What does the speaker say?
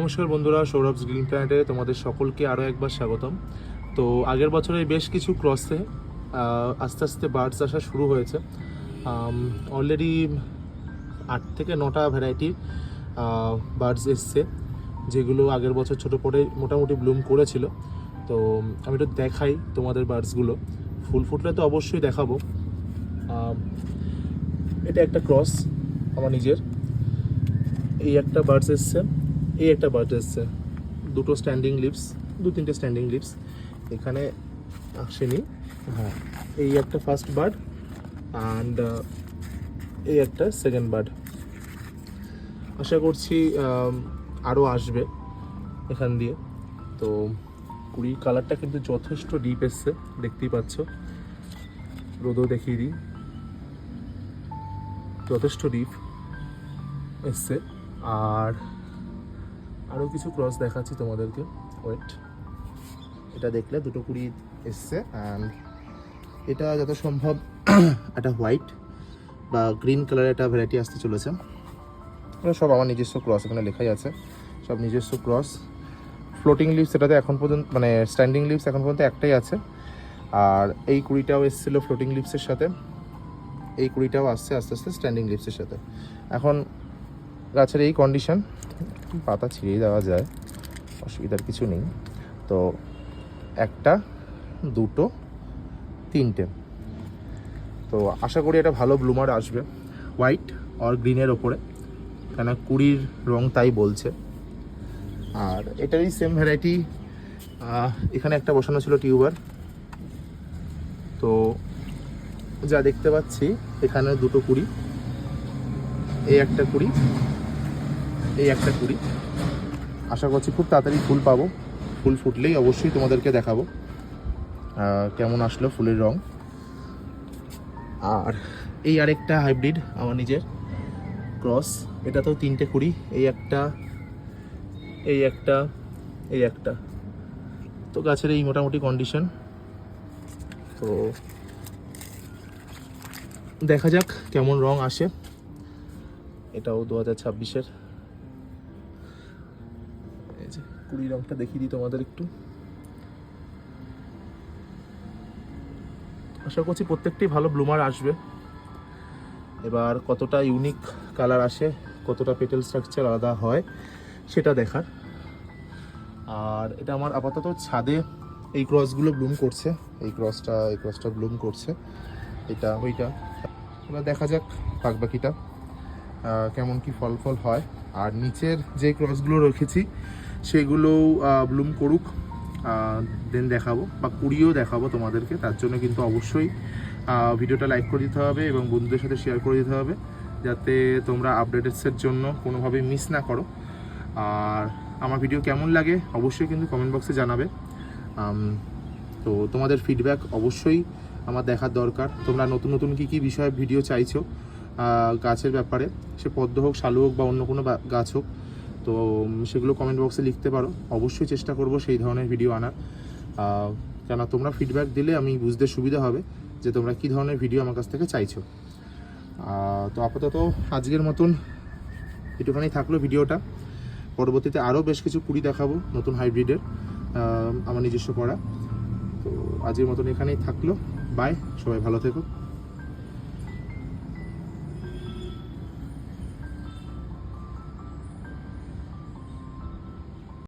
নমস্কার বন্ধুরা, সৌরভস গ্রিন প্ল্যানেটে তোমাদের সকলকে আরও একবার স্বাগতম। তো আগের বছরে বেশ কিছু ক্রসে আস্তে আস্তে বার্ডস আসা শুরু হয়েছে। অলরেডি 8 থেকে 9টা ভ্যারাইটির বার্ডস এসছে, যেগুলো আগের বছর ছোটো পরে মোটামুটি ব্লুম করেছিল। তো আমি একটু দেখাই তোমাদের বার্ডসগুলো। ফুল ফুটলে তো অবশ্যই দেখাবো। এটা একটা ক্রস আমার নিজের। এই একটা বার্ডস এসছে, এই একটা বার্ড এসছে, দুটো স্ট্যান্ডিং লিভস, 2-3টে স্ট্যান্ডিং লিভস এখানে আসেনি। হ্যাঁ, এই একটা ফার্স্ট বার্ড অ্যান্ড এই একটা সেকেন্ড বার্ড। আশা করছি আরও আসবে এখান দিয়ে। তো কুড়ির কালারটা কিন্তু যথেষ্ট ডিপ এসছে, দেখতেই পাচ্ছ। রোদও দেখিয়ে দিই, যথেষ্ট ডিপ এসছে। আর আরও কিছু ক্রস দেখাচ্ছি তোমাদেরকে, ওয়েট। এটা দেখলে দুটো কুড়ি এসছে, অ্যান্ড এটা যত সম্ভব একটা হোয়াইট বা গ্রিন কালারের একটা ভ্যারাইটি আসতে চলেছে। এটা সব আমার নিজস্ব ক্রস, এখানে লেখাই আছে সব নিজস্ব ক্রস। ফ্লোটিং লিভস এটাতে এখন পর্যন্ত, মানে স্ট্যান্ডিং লিভস এখন পর্যন্ত একটাই আছে। আর এই কুড়িটাও এসেছিলো ফ্লোটিং লিভসের সাথে, এই কুড়িটাও আসছে আস্তে আস্তে স্ট্যান্ডিং লিভসের সাথে। এখন গাছের এই কন্ডিশন, পাতা ছিঁড়েই দেওয়া যায়, অসুবিধার কিছু নেই। তো একটা, দুটো, তিনটে। তো আশা করি এটা ভালো ব্লুমার আসবে, হোয়াইট আর গ্রিনের ওপরে, কেন কুড়ির রং তাই বলছে। আর এটারই সেম ভ্যারাইটি এখানে একটা বসানো ছিল টিউবার। তো যা দেখতে পাচ্ছি এখানে দুটো কুড়ি, এই একটা কুড়ি, এই একটা কুড়ি। আশা করছি খুব তাড়াতাড়ি ফুল পাবো। ফুল ফুটলেই অবশ্যই তোমাদেরকে দেখাবো কেমন আসলো ফুলের রং। আর এই আরেকটা হাইব্রিড আমার নিজের ক্রস, এটা তো 3টে কুড়ি, এই একটা, এই একটা, এই একটা। তো গাছের এই মোটামুটি কন্ডিশন। তো দেখা যাক কেমন রং আসে। এটাও 2026-এর। এই যে কুড়ি রংটা দেখিয়ে দিই তোমাদের একটু। আশা করছি প্রত্যেকটি ভালো ব্লুমার আসবে। এবার কতটা ইউনিক কালার আসে, কতটা পেটেল স্ট্রাকচার আলাদা হয় সেটা দেখার। আর এটা আমার আপাতত ছাদে এই ক্রসগুলো ব্লুম করছে, এই ক্রসটা ব্লুম করছে, এটা ওইটা। এবার দেখা যাক বাকিটা কেমন কি ফল হয়। আর নিচের যে ক্রসগুলো রেখেছি সেগুলো ব্লুম করুক, দেন দেখাবো, বা কুড়িও দেখাবো তোমাদেরকে। তার জন্য কিন্তু অবশ্যই ভিডিওটা লাইক করে দিতে হবে এবং বন্ধুদের সাথে শেয়ার করে দিতে হবে, যাতে তোমরা আপডেটসের জন্য কোনোভাবে মিস না করো। আর আমার ভিডিও কেমন লাগে অবশ্যই কিন্তু কমেন্ট বক্সে জানাবে। তো তোমাদের ফিডব্যাক অবশ্যই আমার দেখার দরকার। তোমরা নতুন নতুন কী বিষয়ে ভিডিও চাইছো গাছের ব্যাপারে, সে পদ্ম হোক, শালু হোক বা অন্য কোনো গাছ হোক, তো সেগুলো কমেন্ট বক্সে লিখতে পারো। অবশ্যই চেষ্টা করব সেই ধরনের ভিডিও আনার, কেন তোমরা ফিডব্যাক দিলে আমি বুঝতে সুবিধা হবে যে তোমরা কী ধরনের ভিডিও আমার কাছ থেকে চাইছো। তো আপাতত আজকের মতন একটুখানি থাকলো ভিডিওটা। পরবর্তীতে আরও বেশ কিছু কুড়ি দেখাবো নতুন হাইব্রিডের, আমার নিজস্ব করা। তো আজকের মতন এখানেই থাকলো। বাই, সবাই ভালো থেকো।